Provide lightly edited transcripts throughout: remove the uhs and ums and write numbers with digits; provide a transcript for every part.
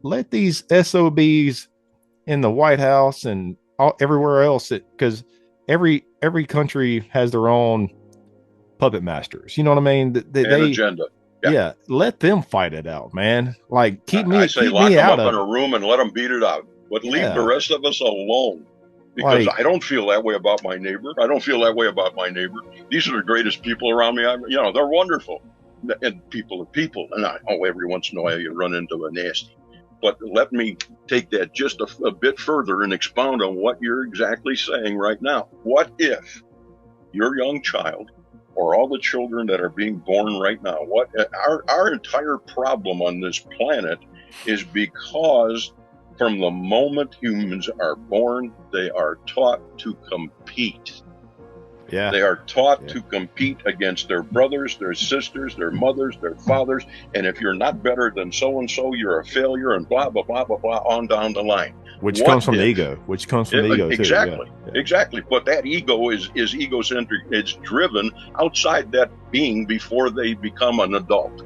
let these SOBs in the White House and everywhere else, because every country has their own puppet masters. You know what I mean? An agenda. Yeah, let them fight it out, man. Like I say keep lock me them out up in of a it. room and let them beat it out. But leave the rest of us alone. Because Like, I don't feel that way about my neighbor. I don't feel that way about my neighbor. These are the greatest people around me. They're wonderful. And people are people. And every once in a while you run into a nasty. But let me take that just a bit further and expound on what you're exactly saying right now. What if your young child or all the children that are being born right now, our entire problem on this planet is because from the moment humans are born, they are taught to compete. yeah, they are taught to compete against their brothers, their sisters, their mothers, their fathers. And if you're not better than so-and-so, you're a failure, and blah, blah, blah, blah, blah, on down the line. Which comes from the ego. Exactly. Too. Yeah. Exactly. But that ego is egocentric. It's driven outside that being before they become an adult.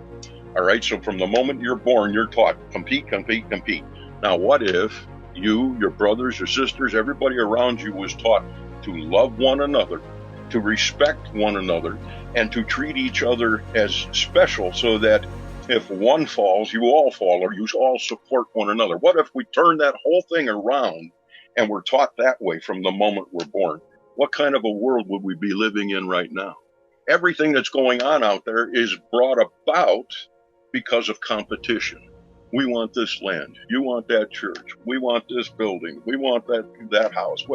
All right. So from the moment you're born, you're taught compete, compete, compete. Now, what if you, your brothers, your sisters, everybody around you was taught to love one another, to respect one another, and to treat each other as special, so that if one falls, you all fall, or you all support one another? What if we turn that whole thing around and we're taught that way from the moment we're born? What kind of a world would we be living in right now? Everything that's going on out there is brought about because of competition. We want this land. You want that church. We want this building. We want that house.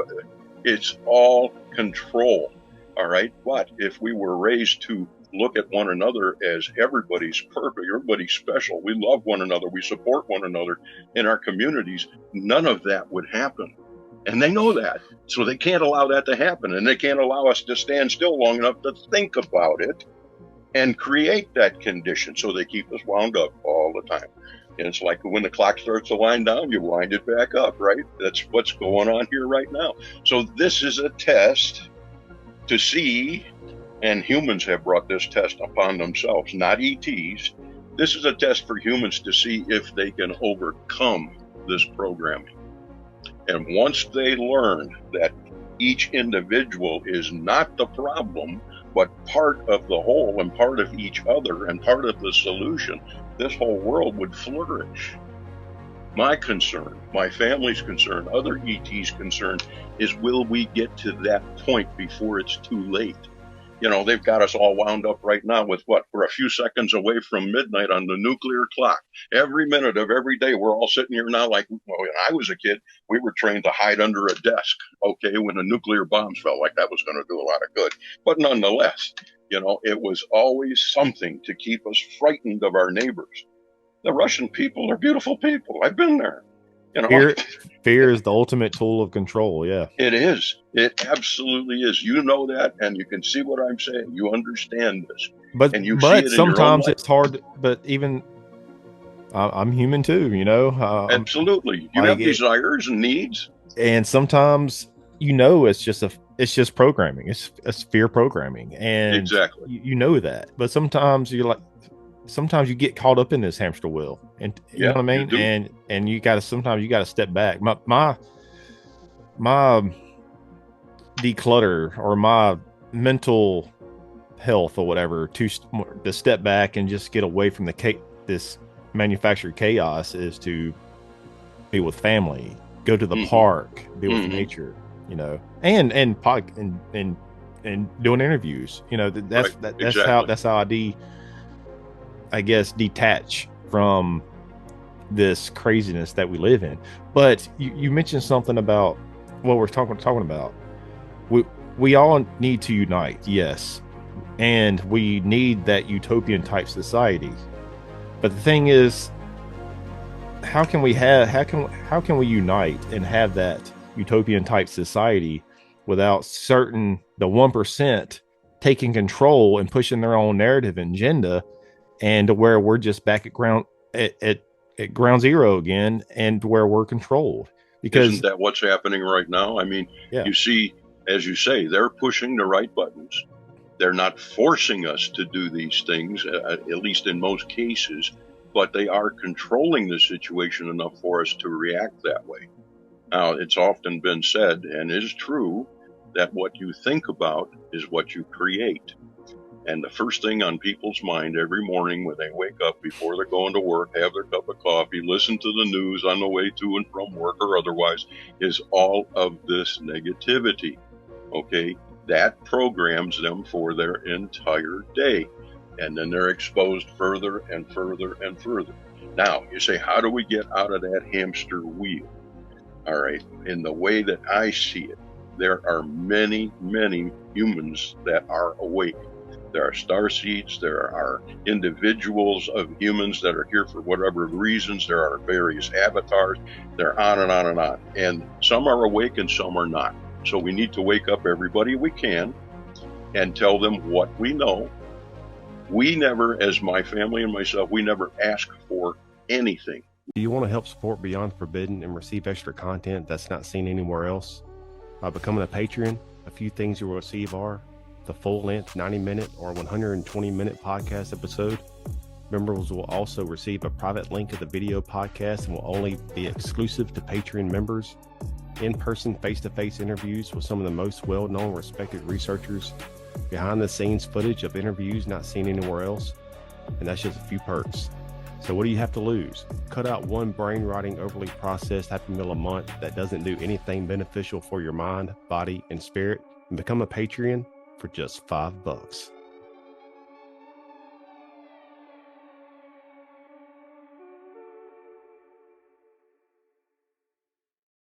It's all control. All right. But if we were raised to look at one another as everybody's perfect, everybody's special, we love one another, we support one another in our communities, none of that would happen. And they know that. So they can't allow that to happen. And they can't allow us to stand still long enough to think about it and create that condition. So they keep us wound up all the time. And it's like when the clock starts to wind down, you wind it back up, right? That's what's going on here right now. So this is a test to see, and humans have brought this test upon themselves, not ETs. This is a test for humans to see if they can overcome this programming. And once they learn that each individual is not the problem, but part of the whole and part of each other and part of the solution, this whole world would flourish. My concern, my family's concern, other ET's concern is, will we get to that point before it's too late? They've got us all wound up right now with what? We're a few seconds away from midnight on the nuclear clock. Every minute of every day, we're all sitting here now like, when I was a kid, we were trained to hide under a desk, okay, when the nuclear bombs fell, like that was going to do a lot of good. But nonetheless, it was always something to keep us frightened of our neighbors. The Russian people are beautiful people. I've been there. Fear is the ultimate tool of control. Yeah, it is. It absolutely is. You know that, and you can see what I'm saying. You understand this, but sometimes it's hard. But even I'm human too. Absolutely. You have desires and needs, and sometimes it's just programming. It's fear programming, and exactly you know that. But sometimes sometimes you get caught up in this hamster wheel, and you know what I mean. And you got to step back. My declutter, or my mental health or whatever, to step back and just get away from this manufactured chaos, is to be with family, go to the park, be with nature, and doing interviews. That's how I guess detach from this craziness that we live in. But you mentioned something about what we're talking about. We all need to unite, yes, and we need that utopian type society. But the thing is, how can we unite and have that utopian type society without the 1% taking control and pushing their own narrative and agenda, and to where we're just back at ground zero again, and to where we're controlled? Because isn't that what's happening right now? I mean, You see, as you say, they're pushing the right buttons. They're not forcing us to do these things, at least in most cases. but they are controlling the situation enough for us to react that way. Now, it's often been said, and is true, that what you think about is what you create. And the first thing on people's mind every morning when they wake up before they're going to work, have their cup of coffee, listen to the news on the way to and from work or otherwise, is all of this negativity. Okay? That programs them for their entire day. And then they're exposed further and further and further. Now, you say, how do we get out of that hamster wheel? All right. In the way that I see it, there are many, many humans that are awake. There are starseeds. There are individuals of humans that are here for whatever reasons. There are various avatars. They're on and on and on. And some are awake and some are not. So we need to wake up everybody we can and tell them what we know. We never, as my family and myself, we never ask for anything. Do you want to help support Beyond Forbidden and receive extra content that's not seen anywhere else? By becoming a patron, a few things you will receive are the full-length 90-minute or 120-minute podcast episode. Members will also receive a private link of the video podcast and will only be exclusive to Patreon members. In-person, face-to-face interviews with some of the most well-known, respected researchers. Behind-the-scenes footage of interviews not seen anywhere else. And that's just a few perks. So what do you have to lose? Cut out one brain-rotting, overly processed Happy Meal a month that doesn't do anything beneficial for your mind, body, and spirit, and become a Patreon for just $5.